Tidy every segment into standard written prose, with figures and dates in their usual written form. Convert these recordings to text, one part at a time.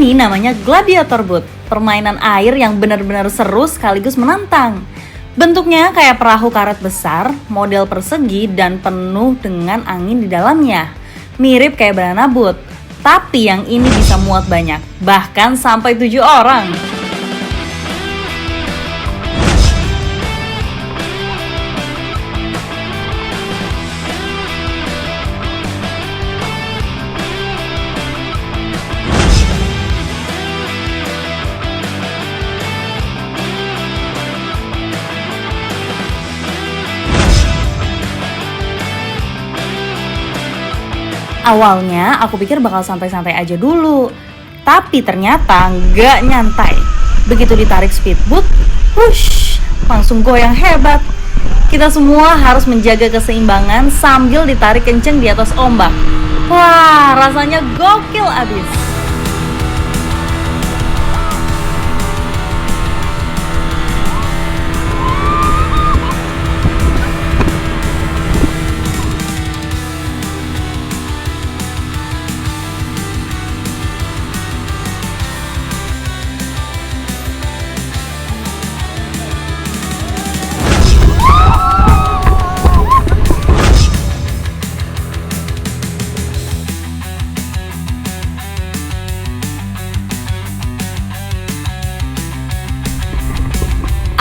Ini namanya Gladiator Boat, permainan air yang benar-benar seru sekaligus menantang. Bentuknya kayak perahu karet besar, model persegi dan penuh dengan angin di dalamnya. Mirip kayak banana boat, tapi yang ini bisa muat banyak, bahkan sampai 7 orang. Awalnya aku pikir bakal santai-santai aja dulu, tapi ternyata nggak nyantai. Begitu ditarik speedboat, wush, langsung goyang hebat. Kita semua harus menjaga keseimbangan sambil ditarik kenceng di atas ombak. Wah, rasanya gokil abis.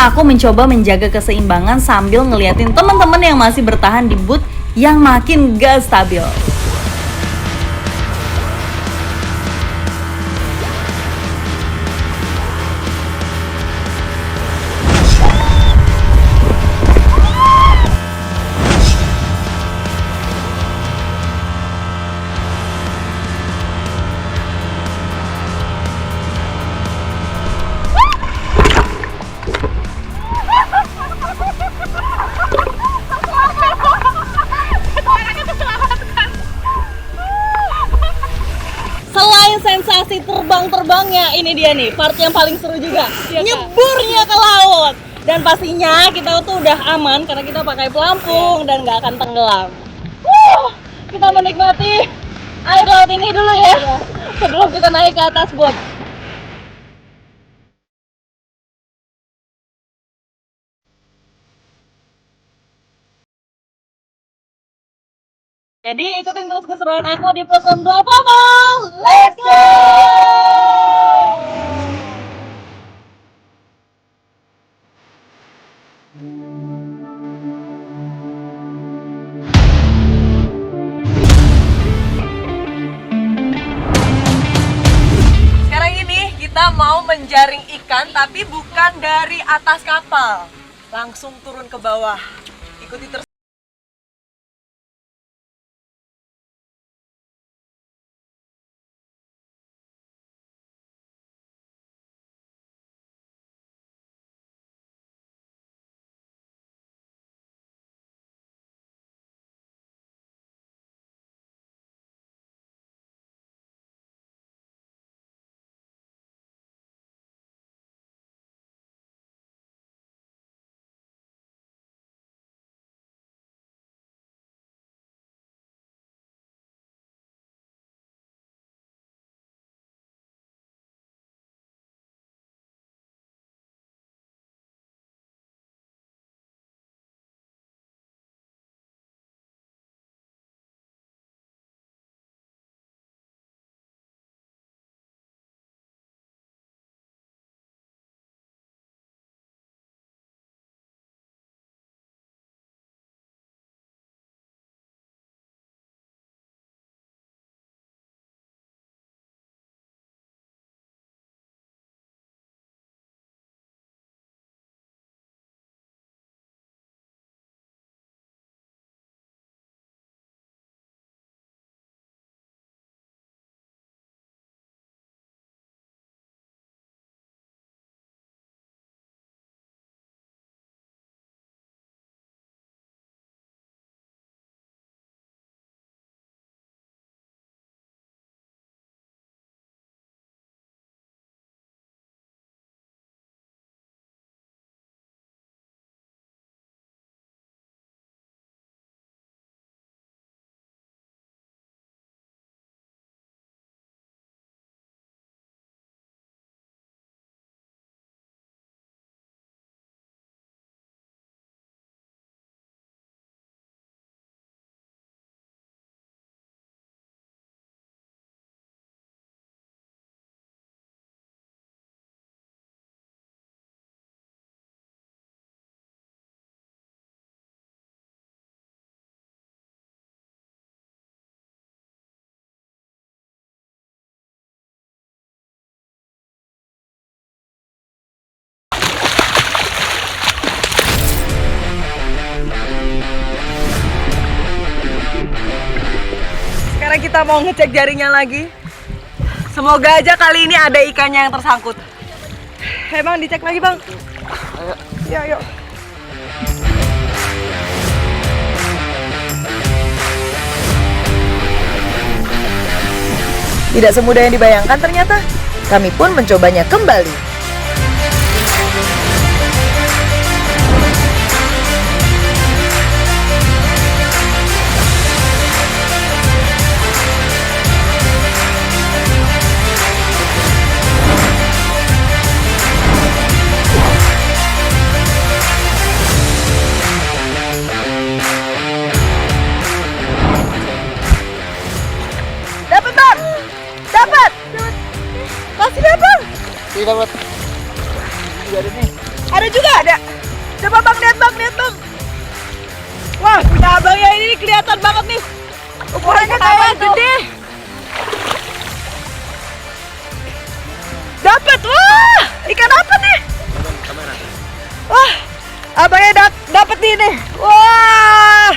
Aku mencoba menjaga keseimbangan sambil ngeliatin teman-teman yang masih bertahan di boot yang makin gak stabil. Selain sensasi terbang-terbangnya, ini dia nih part yang paling seru juga, nyeburnya ke laut. Dan pastinya kita tuh udah aman karena kita pakai pelampung dan nggak akan tenggelam. Kita menikmati air laut ini dulu ya, sebelum kita naik ke atas boat. Jadi ikutin terus keseruan aku di Pesan 2 Popol. Let's go! Sekarang ini kita mau menjaring ikan tapi bukan dari atas kapal. Langsung turun ke bawah. Ikuti terus. Sekarang kita mau ngecek jaringnya lagi. Semoga aja kali ini ada ikannya yang tersangkut. Bang, dicek lagi bang. Ayo. Ya, yuk. Tidak semudah yang dibayangkan ternyata. Kami pun mencobanya kembali. Dapat bang! Dapat! Masih dapat! Tidak dapat. Iya ada nih. Ada juga ada. Coba bang, lihat bang. Wah, punya abang ya ini kelihatan banget nih. Ukurannya kayak gede. Dapat, wah, ikan apa nih? Wah, abangnya dapat nih. Wah,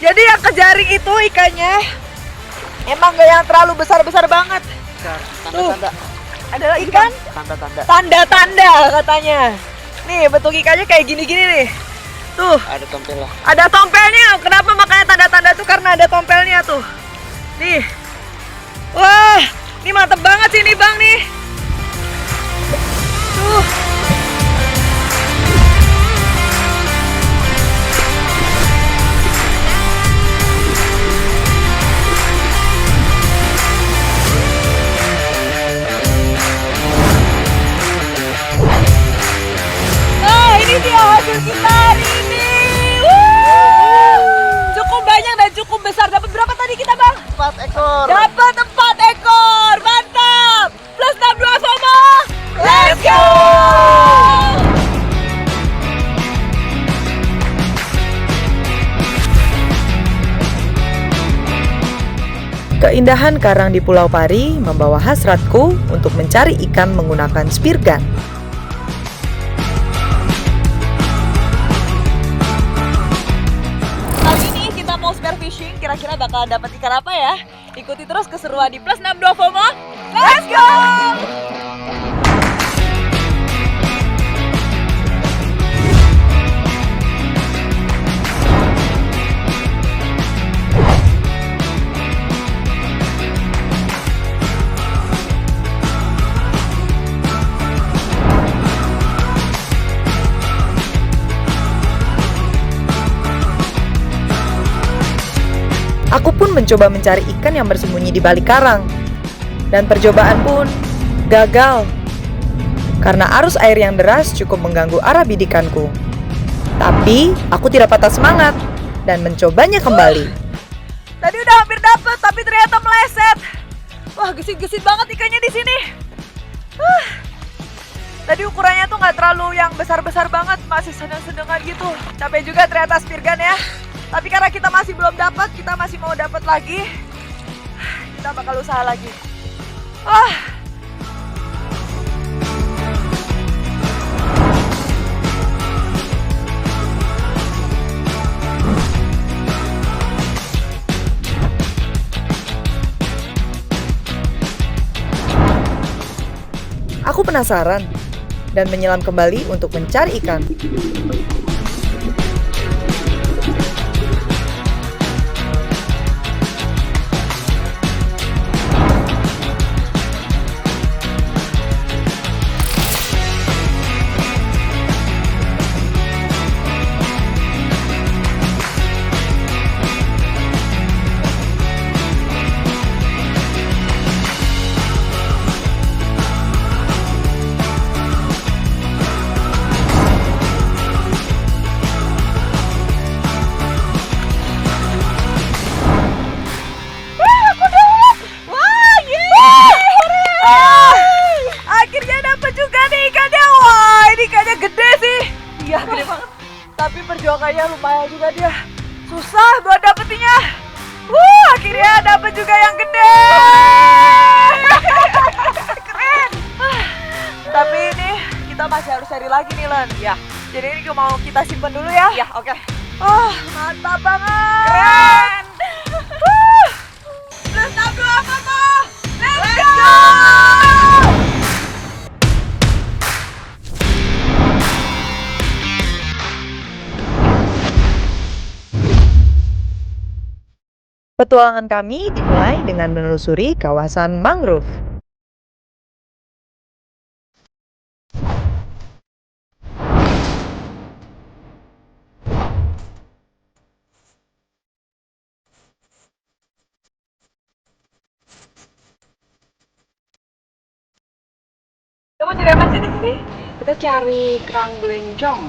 jadi yang kejaring itu ikannya emang gak yang terlalu besar-besar banget. Tanda-tanda. Adalah ikan Tanda-tanda. tanda-tanda katanya. Nih bentuk ikannya kayak gini-gini nih. Tuh. Ada tompel lah. Ada tompelnya. Kenapa makanya tanda-tanda tuh? Karena ada tompelnya tuh. Nih. Wah, ini mantep banget sih nih bang nih. Tuh. Nah, ini dia hasil kita hari ini. Cukup banyak dan cukup besar. Dapat berapa tadi kita bang? 4 ekor. Dapat 4 ekor, mantap! Plus 62 FOMO, let's go! Keindahan karang di Pulau Pari membawa hasratku untuk mencari ikan menggunakan spear gun. Kali ini kita mau spear fishing, kira-kira bakal dapat ikan apa ya? Ikuti terus keseruan di Plus 62 FOMO. Let's go! Aku pun mencoba mencari ikan yang bersembunyi di balik karang. Dan percobaan pun gagal. Karena arus air yang deras cukup mengganggu arah bidikanku. Tapi aku tidak patah semangat dan mencobanya kembali. Tadi udah hampir dapet, tapi ternyata meleset. Wah, gesit-gesit banget ikannya di sini. Tadi ukurannya tuh nggak terlalu yang besar-besar banget, masih sedang-sedengan gitu. Capek juga ternyata spear gun ya. Tapi karena kita masih belum dapat, kita masih mau dapat lagi. Kita bakal usaha lagi. Aku penasaran dan menyelam kembali untuk mencari ikan. Tapi perjuangannya lumayan juga dia. Susah buat dapetinnya. Akhirnya dapet juga yang gede. Keren. Tapi ini kita masih harus cari lagi nih Len. Ya. Jadi ini mau kita simpen dulu ya. Iya, oke. Mantap banget. Keren. Petualangan kami dimulai dengan menelusuri kawasan mangrove. Kamu cari apa sih di sini? Kita cari kerang belencong.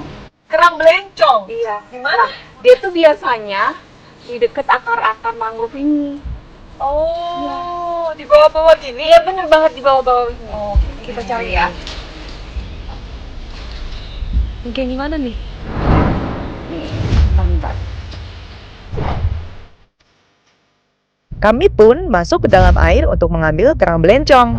Kerang belencong. Iya. Gimana? Dia tuh biasanya di deket akar-akar mangrove ini. Oh, di bawah-bawah gini. Iya bener banget di bawah-bawah ini. Oh, Kita cari ya. Ini kayak gimana nih? Nih, bentar. Kami pun masuk ke dalam air untuk mengambil kerang belencong.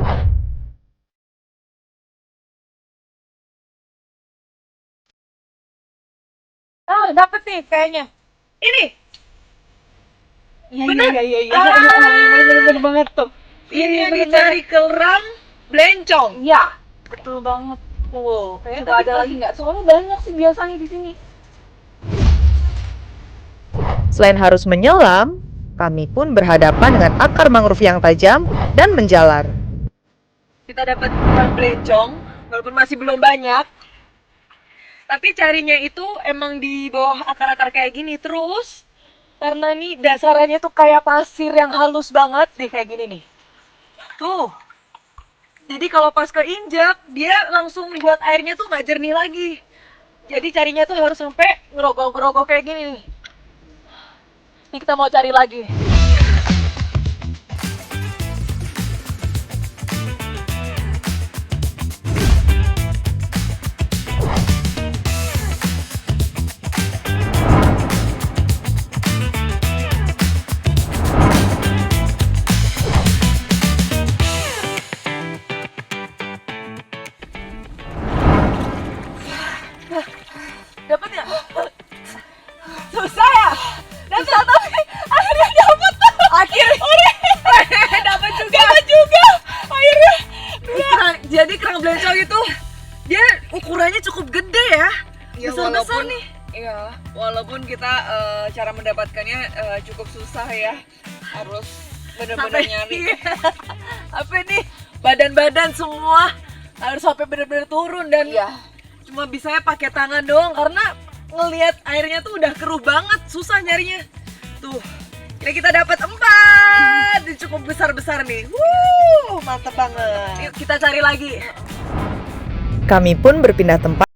Oh, dapet nih kayaknya. Ini. Iya. Bener banget tuh. Ini yang dicari kerang belencong. Iya, betul banget. Wow, Coba ada lagi nggak? Soalnya banyak sih biasanya di sini. Selain harus menyelam, kami pun berhadapan dengan akar mangrove yang tajam dan menjalar. kita dapat kerang belencong, walaupun masih belum banyak. Tapi carinya itu emang di bawah akar-akar kayak gini terus. Karena nih dasarannya tuh kayak pasir yang halus banget nih kayak gini nih. Tuh. Jadi kalau pas keinjak, dia langsung buat airnya tuh nggak jernih lagi. Jadi carinya tuh harus sampai ngerogoh-ngerogoh kayak gini nih. Ini kita mau cari lagi. Dapat ya? Susah ya? Dapat tapi akhirnya dapat. Akhirnya dapat juga. Dapat juga. Akhirnya. Jadi kerang belencong itu dia ukurannya cukup gede ya. Ya, Besar-besar walaupun- nih. Iya, walaupun kita cara mendapatkannya cukup susah ya. Harus bener-bener nyari. Apa nih? Badan-badan semua harus sampai bener-bener turun dan Iya. cuma bisanya pakai tangan doang karena ngelihat airnya tuh udah keruh banget, susah nyarinya. Tuh, ini kita dapat 4, ini cukup besar-besar nih. Mantep banget. Yuk kita cari lagi. Kami pun berpindah tempat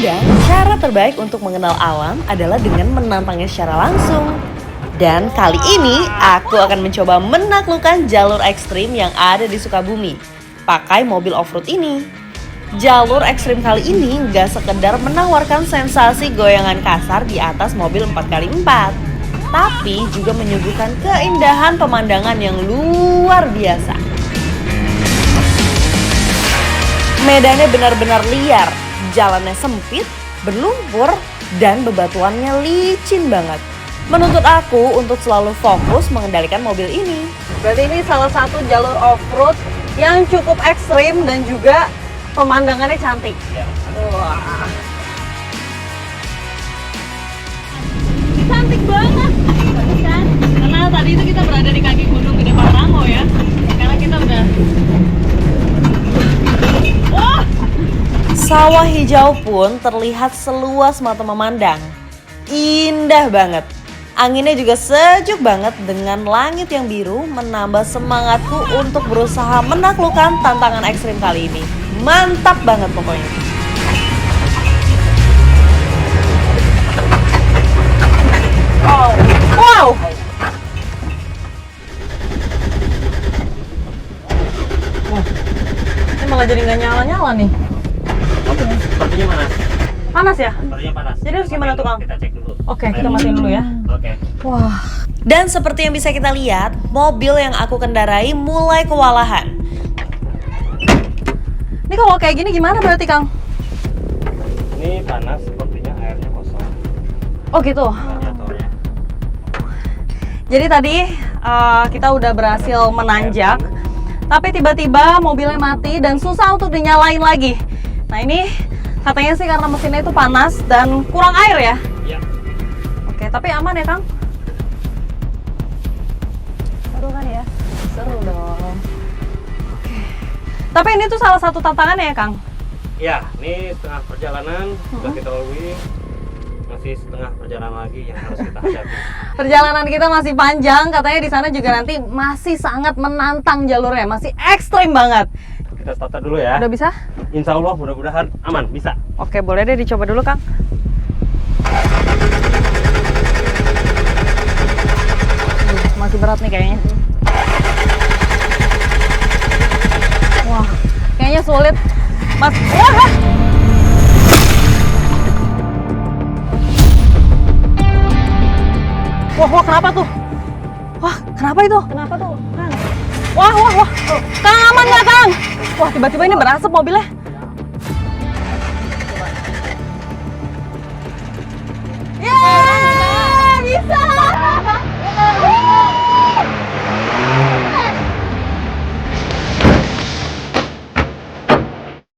terkadang cara terbaik untuk mengenal alam adalah dengan menantangnya secara langsung. Dan kali ini aku akan mencoba menaklukkan jalur ekstrim yang ada di Sukabumi pakai mobil off-road ini. Jalur ekstrim kali ini gak sekedar menawarkan sensasi goyangan kasar di atas mobil 4x4, tapi juga menyuguhkan keindahan pemandangan yang luar biasa. Medannya benar-benar liar, jalannya sempit, berlumpur, dan bebatuannya licin banget. Menuntut aku untuk selalu fokus mengendalikan mobil ini. Berarti ini salah satu jalur off-road yang cukup ekstrim dan juga pemandangannya cantik. Wah. Cantik banget, kan? Karena tadi itu kita berada di kaki gunung Gede Pangrango ya. Sekarang kita udah... Wah! Sawah hijau pun terlihat seluas mata memandang. Indah banget. Anginnya juga sejuk banget dengan langit yang biru menambah semangatku untuk berusaha menaklukkan tantangan ekstrim kali ini. Mantap banget pokoknya. Wow! Ini malah jadi nggak nyala-nyala nih. Sepertinya panas. Panas ya? Sepertinya panas. Jadi harus gimana tuh, Kang? Kita cek dulu. Oke, kita matiin dulu ya. Oke. Wah. Dan seperti yang bisa kita lihat, mobil yang aku kendarai mulai kewalahan. Ini kalau kayak gini gimana berarti, Kang? Ini panas, sepertinya airnya kosong. Oh gitu. Radiatornya. Jadi tadi kita udah berhasil menanjak, tapi tiba-tiba mobilnya mati dan susah untuk dinyalain lagi. Nah ini katanya sih karena mesinnya itu panas dan kurang air ya? Iya. Oke, tapi aman ya, Kang? Seru kan ya? Seru dong. Oke. Tapi ini tuh salah satu tantangannya ya, Kang? Iya, ini setengah perjalanan sudah kita lalui. Masih setengah perjalanan lagi yang harus kita hadapi. Perjalanan kita masih panjang, katanya di sana juga nanti masih sangat menantang jalurnya, masih ekstrim banget. Kita starter dulu ya. Udah bisa? Insya Allah mudah-mudahan aman, bisa. Oke, boleh deh dicoba dulu, Kang. Masih berat nih kayaknya. Wah, kayaknya sulit. Mas, wah! Wah, kenapa tuh? Wah, kenapa itu? Kenapa tuh, Kang? Wah. Kang, aman nggak, Kang? Wah, tiba-tiba ini berasap mobilnya. Yeay, bisa!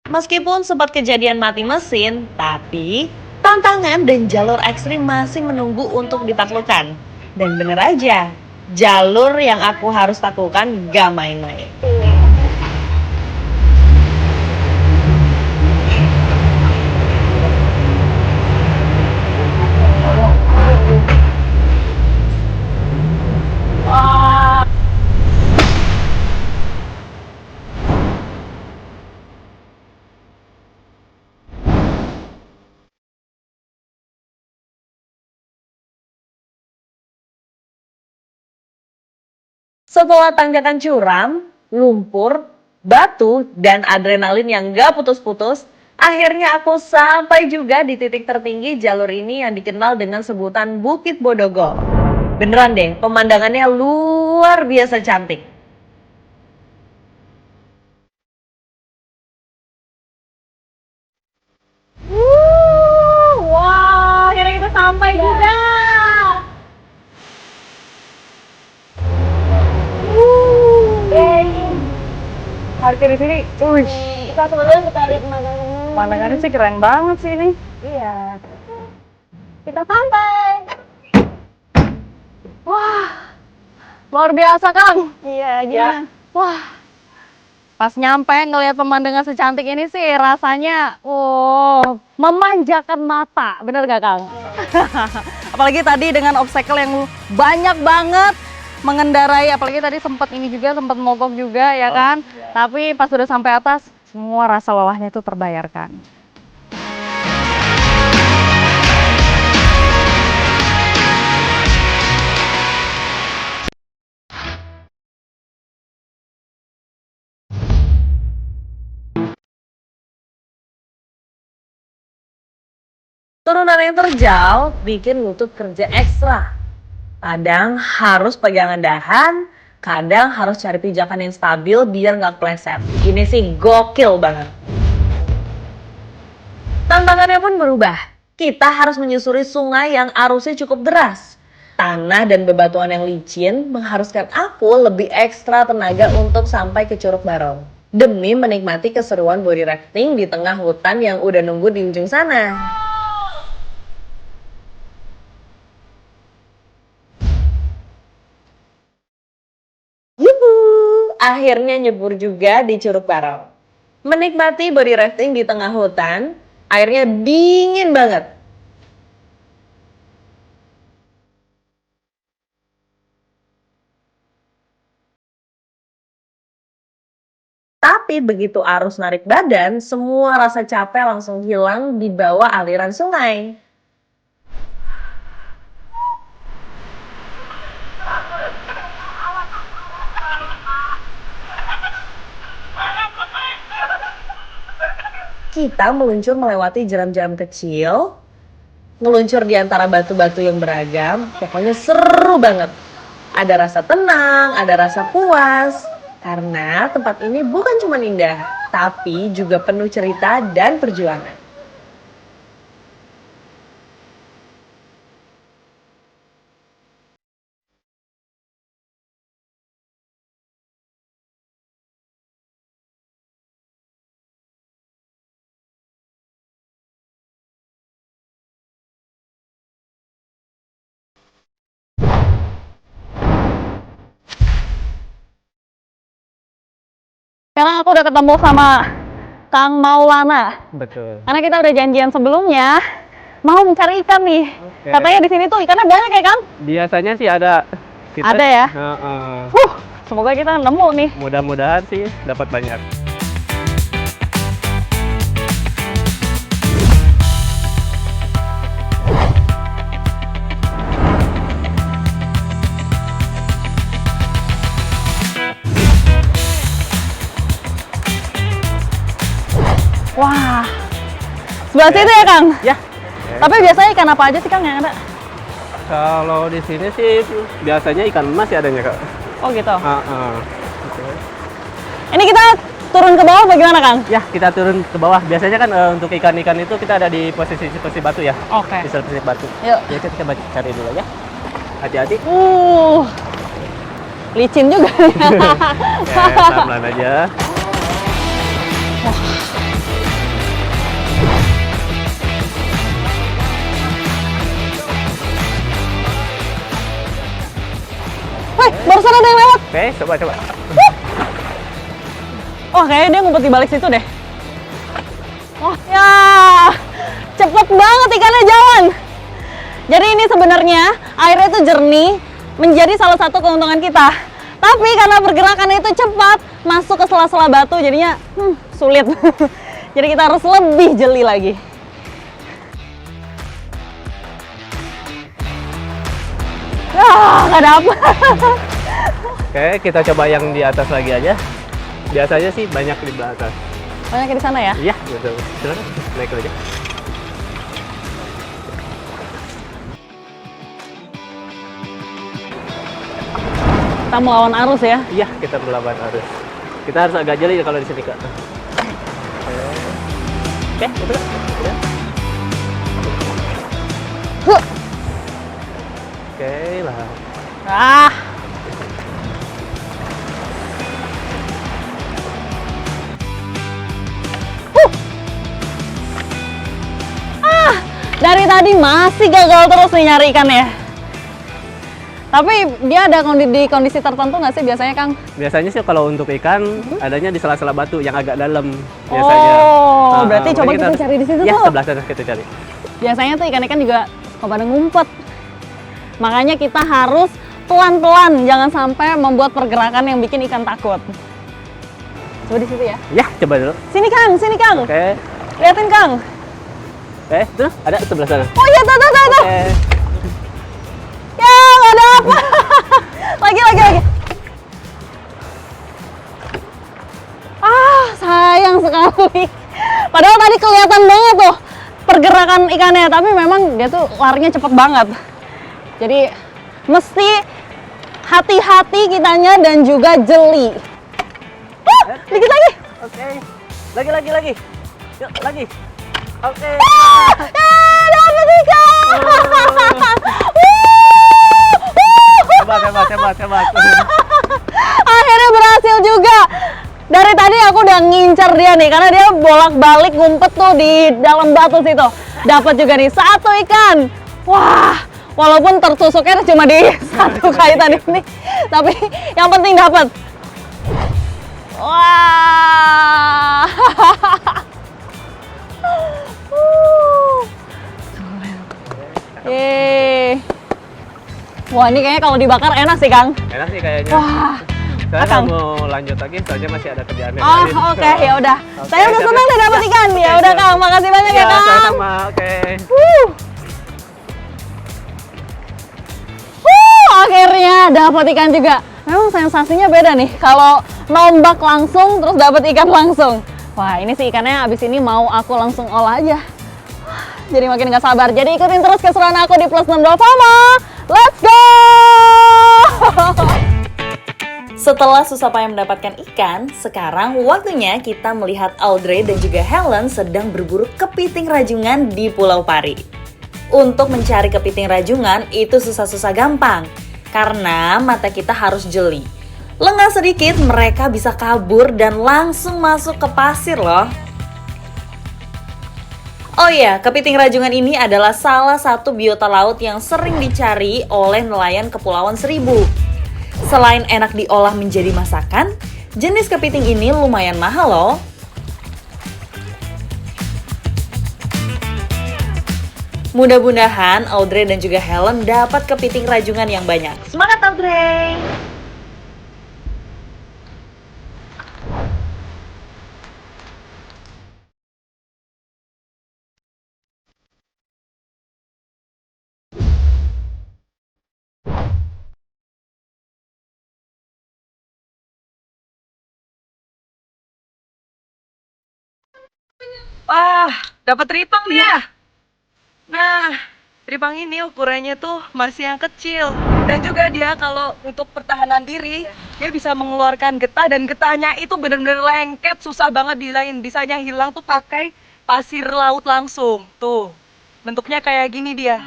Meskipun sempat kejadian mati mesin, tapi tantangan dan jalur ekstrim masih menunggu untuk ditaklukkan. Dan bener aja, jalur yang aku harus taklukkan gak main-main. Setelah tanjakan curam, lumpur, batu, dan adrenalin yang gak putus-putus, akhirnya aku sampai juga di titik tertinggi jalur ini yang dikenal dengan sebutan Bukit Bodogol. Beneran deh, pemandangannya luar biasa cantik. Wah, akhirnya kita sampai juga. Parkir di sini, kita teman-teman kita lihat pemandangannya. Pemandangannya sih keren banget sih ini. Iya. Kita sampai. Wah, luar biasa, Kang. Iya, gimana? Wah, pas nyampe ngelihat pemandangan secantik ini sih rasanya, memanjakan mata, bener gak, Kang? Apalagi tadi dengan obstacle yang banyak banget. Mengendarai, apalagi tadi sempat mogok juga ya kan, tapi pas sudah sampai atas semua rasa lelahnya itu terbayarkan. Turunan yang terjal bikin lutut kerja ekstra. Kadang harus pegangan dahan, kadang harus cari pijakan yang stabil biar nggak kepleset. Ini sih gokil banget. Tantangannya pun berubah. Kita harus menyusuri sungai yang arusnya cukup deras. Tanah dan bebatuan yang licin mengharuskan aku lebih ekstra tenaga untuk sampai ke Curug Barong. Demi menikmati keseruan body rafting di tengah hutan yang udah nunggu di ujung sana. Yuhu, akhirnya nyebur juga di Curug Barong. Menikmati body rafting di tengah hutan, airnya dingin banget. Tapi begitu arus narik badan, semua rasa capek langsung hilang di bawah aliran sungai. Kita meluncur melewati jeram-jeram kecil, meluncur di antara batu-batu yang beragam, pokoknya seru banget. Ada rasa tenang, ada rasa puas, karena tempat ini bukan cuma indah, tapi juga penuh cerita dan perjuangan. Sekarang aku udah ketemu sama Kang Maulana. Betul. Karena kita udah janjian sebelumnya mau mencari ikan nih. Oke. Katanya di sini tuh ikannya banyak ya, Kang? Biasanya sih ada. Ada ya? Heeh. Semoga kita nemu nih. Mudah-mudahan sih dapat banyak. Wah, sebelah situ ya, Kang? Ya. Tapi biasanya ikan apa aja sih, Kang, yang ada? Kalau di sini sih biasanya ikan emas ya adanya, Kak. Oh gitu. Heeh. Ini kita turun ke bawah bagaimana, Kang? Ya, kita turun ke bawah. Biasanya kan untuk ikan-ikan itu kita ada di posisi batu ya. Oke. Di posisi batu. Yuk. Ya, kita cari dulu ya. Hati-hati. Licin juga. Oke, pelan-pelan aja. Wih, barusan ada yang lewat. Oke, coba. Wah, kayaknya dia ngumpet di balik situ deh. Wah, ya, cepet banget ikannya jalan. Jadi ini sebenarnya airnya itu jernih, menjadi salah satu keuntungan kita. Tapi karena pergerakannya itu cepat, masuk ke sela-sela batu, jadinya sulit. Jadi kita harus lebih jeli lagi. Nggak dapet. Oke, kita coba yang di atas lagi aja. Biasanya sih banyak di atas. Banyak di sana ya? Iya, betul. Silakan naik aja. Kita melawan arus ya? Iya, kita melawan arus. Kita harus agak jeli kalau di sini, Kak. Oke, betul. Ya. Oke lah. Ah. Dari tadi masih gagal terus nih nyari ikannya. Tapi dia ada di kondisi tertentu nggak sih biasanya, Kang? Biasanya sih kalau untuk ikan adanya di sela-sela batu yang agak dalam biasanya. Oh, berarti coba kita cari di situ ya, tuh. sebelah sana kita cari. Biasanya tuh ikan-ikan juga suka pada ngumpet. Makanya kita harus pelan-pelan, jangan sampai membuat pergerakan yang bikin ikan takut. Coba di situ ya. Ya, coba dulu. Sini, Kang, sini, Kang. Oke. Liatin, Kang. Tuh, ada sebelah sana. Oh iya, tuh. Oke. Ya, nggak ada apa. Lagi. Sayang sekali. Padahal tadi kelihatan banget tuh pergerakan ikannya, tapi memang dia tuh larinya cepet banget. Jadi mesti hati-hati kitanya dan juga jeli. Dikit lagi. Oke. Lagi. Yuk, lagi. Oke. Dapat ikan. Hebat. Akhirnya berhasil juga. Dari tadi aku udah ngincar dia nih, karena dia bolak-balik ngumpet tuh di dalam batu situ. Dapat juga nih satu ikan. Wah, walaupun tertusuknya cuma di satu kaitan ini, tapi yang penting dapat. Wah. Yeay. Wah, ini kayaknya kalau dibakar enak sih, Kang. Enak sih kayaknya. Wah. Saya Akang. nggak mau lanjut lagi, soalnya masih ada kerjaan yang Oh, lain. oke, ya udah. Oke, Saya udah siap, senang siap. nih dapat ikan. Ya udah, siap. Kang. Makasih banyak ya, Ya, Kang. sama-sama. Oke. Akhirnya dapat ikan juga. Memang sensasinya beda nih kalau nombak langsung terus dapat ikan langsung. Wah, ini sih ikannya abis ini mau aku langsung olah aja. Jadi makin gak sabar. Jadi ikutin terus keseruan aku di Plus 62 FOMO. Let's go! Setelah susah payah mendapatkan ikan, sekarang waktunya kita melihat Audrey dan juga Helen sedang berburu kepiting rajungan di Pulau Pari. Untuk mencari kepiting rajungan itu susah-susah gampang, karena mata kita harus jeli. Lengah sedikit mereka bisa kabur dan langsung masuk ke pasir loh. Oh iya, kepiting rajungan ini adalah salah satu biota laut yang sering dicari oleh nelayan Kepulauan Seribu. Selain enak diolah menjadi masakan, jenis kepiting ini lumayan mahal loh. Mudah-mudahan Audrey dan juga Helen dapat kepiting rajungan yang banyak. Semangat Audrey! Wah, dapat tripang dia. Nah, tripang ini ukurannya tuh masih yang kecil. Dan juga dia kalau untuk pertahanan diri, dia bisa mengeluarkan getah dan getahnya itu benar-benar lengket, susah banget dihilangin. Bisanya hilang tuh pakai pasir laut langsung. Tuh, bentuknya kayak gini dia.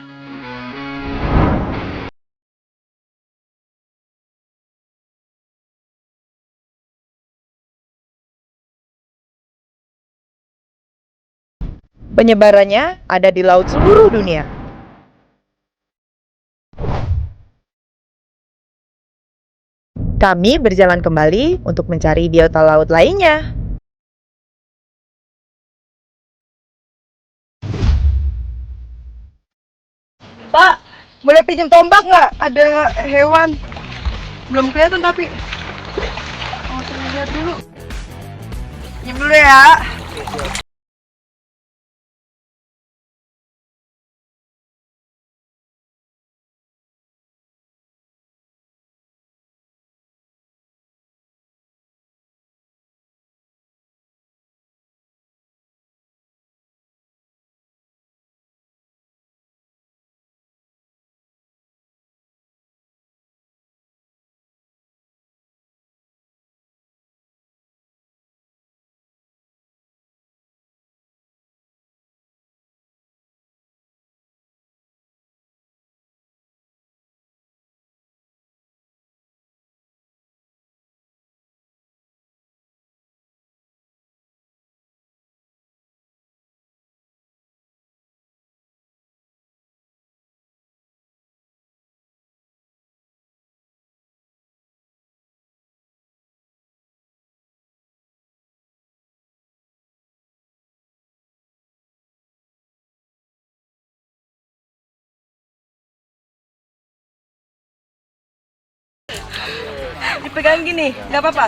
Penyebarannya ada di laut seluruh dunia. Kami berjalan kembali untuk mencari biota laut lainnya. Pak, boleh pinjam tombak nggak? Ada hewan. Belum kelihatan tapi. Oh, lihat dulu. Pinjam dulu ya. Dipegang gini, nggak apa-apa.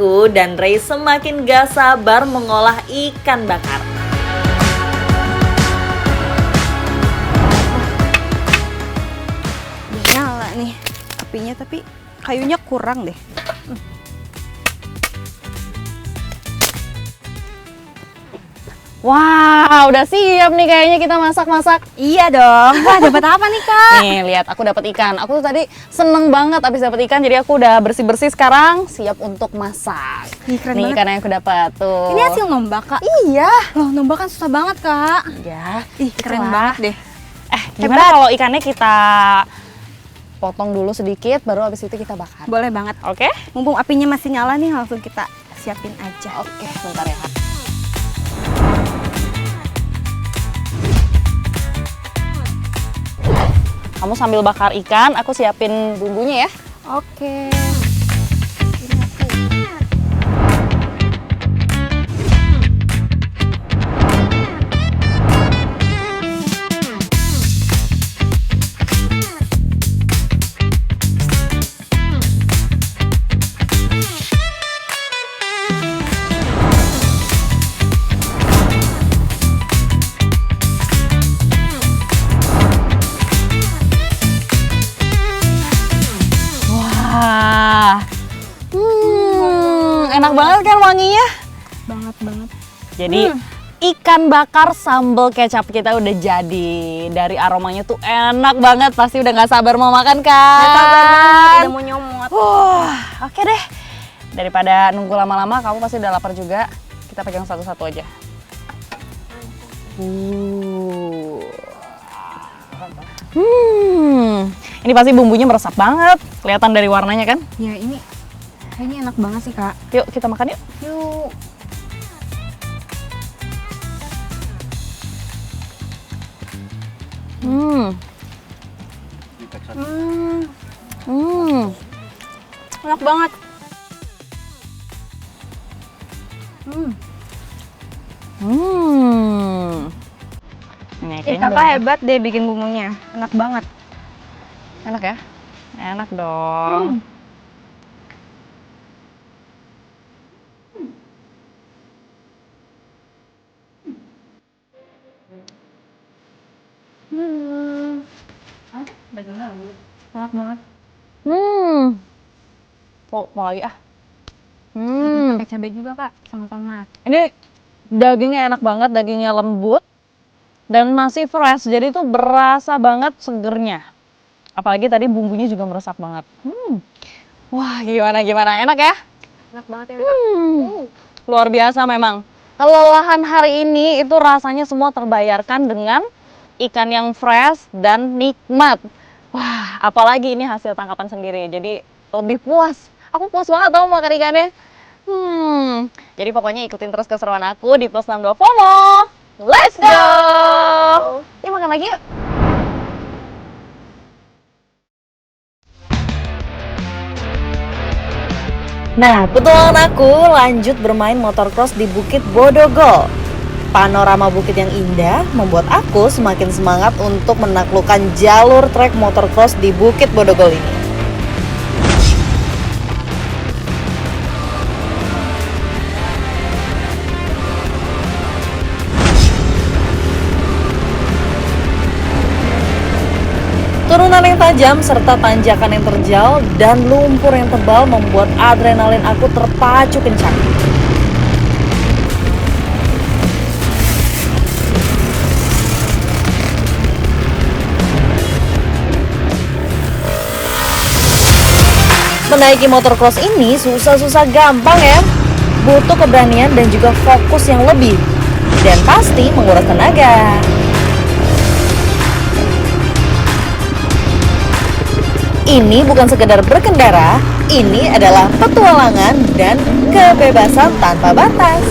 aku dan Ray semakin gak sabar mengolah ikan bakar. Udah nyala nih apinya, tapi kayunya kurang deh. Wah, udah siap nih kayaknya kita masak-masak. Iya dong. Wah, dapat apa nih, Kak? Nih, lihat aku dapat ikan. Aku tuh tadi seneng banget abis dapat ikan, jadi aku udah bersih-bersih sekarang, siap untuk masak. Ih, keren nih banget. ikan yang aku dapat tuh. Ini hasil nombak, Kak. Iya. Loh, nombak kan susah banget, Kak. Ya, Ih, keren itulah. banget deh. Gimana kalau ikannya kita potong dulu sedikit, baru abis itu kita bakar. Boleh banget. Oke? Mumpung apinya masih nyala nih, langsung kita siapin aja. Oke, bentar ya. Kamu sambil bakar ikan, aku siapin bumbunya ya. Oke. Wah, enak banget kan wanginya? Banget. Jadi ikan bakar sambal kecap kita udah jadi. Dari aromanya tuh enak banget, pasti udah nggak sabar mau makan kan? Gak sabar banget, udah mau nyomot. Oke deh. Daripada nunggu lama-lama, kamu pasti udah lapar juga. Kita pegang satu-satu aja. Ini pasti bumbunya meresap banget. Kelihatan dari warnanya kan? Ya, ini kayaknya enak banget sih, Kak. Yuk kita makan yuk. Yuk. Enak banget. Ini Kakak kayaknya hebat deh bikin bumbunya. Enak banget. enak ya? Enak dong. Enak banget. Mau lagi ah. Pakai cabai juga, Kak, sama-sama. Ini dagingnya enak banget, dagingnya lembut dan masih fresh, jadi tuh berasa banget segernya. Apalagi tadi bumbunya juga meresap banget. Wah, gimana? Enak ya? Enak banget ya. Luar biasa memang. Kelelahan hari ini itu rasanya semua terbayarkan dengan ikan yang fresh dan nikmat. Wah, apalagi ini hasil tangkapan sendiri, jadi lebih puas. Aku puas banget tau makan ikannya. Jadi pokoknya ikutin terus keseruan aku di Plus 62 FOMO. Let's go! Yuk makan lagi yuk. Nah, petualangan aku lanjut bermain motocross di Bukit Bodogol. Panorama bukit yang indah membuat aku semakin semangat untuk menaklukkan jalur trek motocross di Bukit Bodogol ini. Turunan yang tajam serta tanjakan yang terjal dan lumpur yang tebal membuat adrenalin aku terpacu kencang. Menaiki motocross ini susah-susah gampang ya. Butuh keberanian dan juga fokus yang lebih. Dan pasti menguras tenaga. Ini bukan sekedar berkendara, ini adalah petualangan dan kebebasan tanpa batas.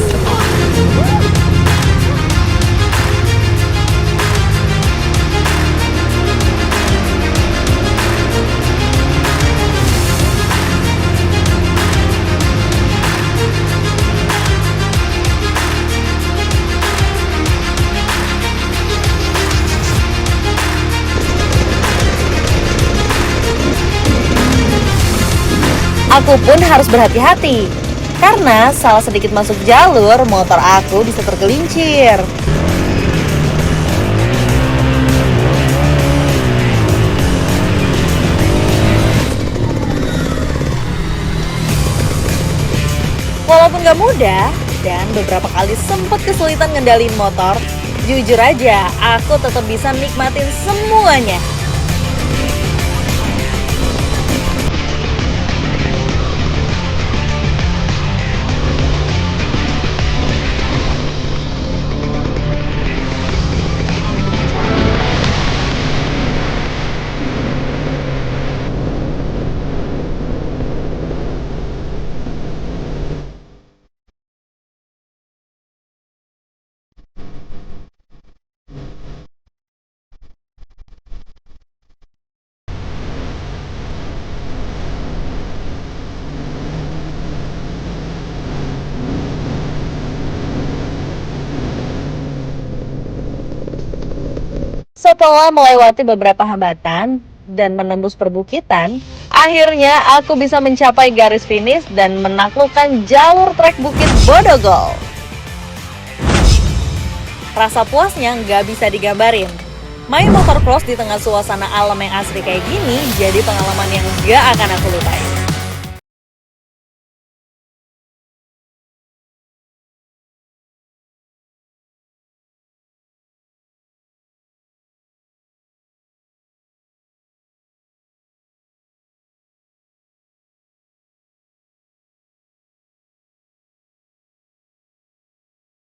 Aku pun harus berhati-hati. Karena salah sedikit masuk jalur, motor aku bisa tergelincir. Walaupun gak mudah, dan beberapa kali sempat kesulitan ngendalin motor, jujur aja, aku tetap bisa nikmatin semuanya. Setelah melewati beberapa hambatan dan menembus perbukitan, akhirnya aku bisa mencapai garis finish dan menaklukkan jalur trek Bukit Bodogol. Rasa puasnya nggak bisa digambarin. Main motocross di tengah suasana alam yang asri kayak gini jadi pengalaman yang nggak akan aku lupain.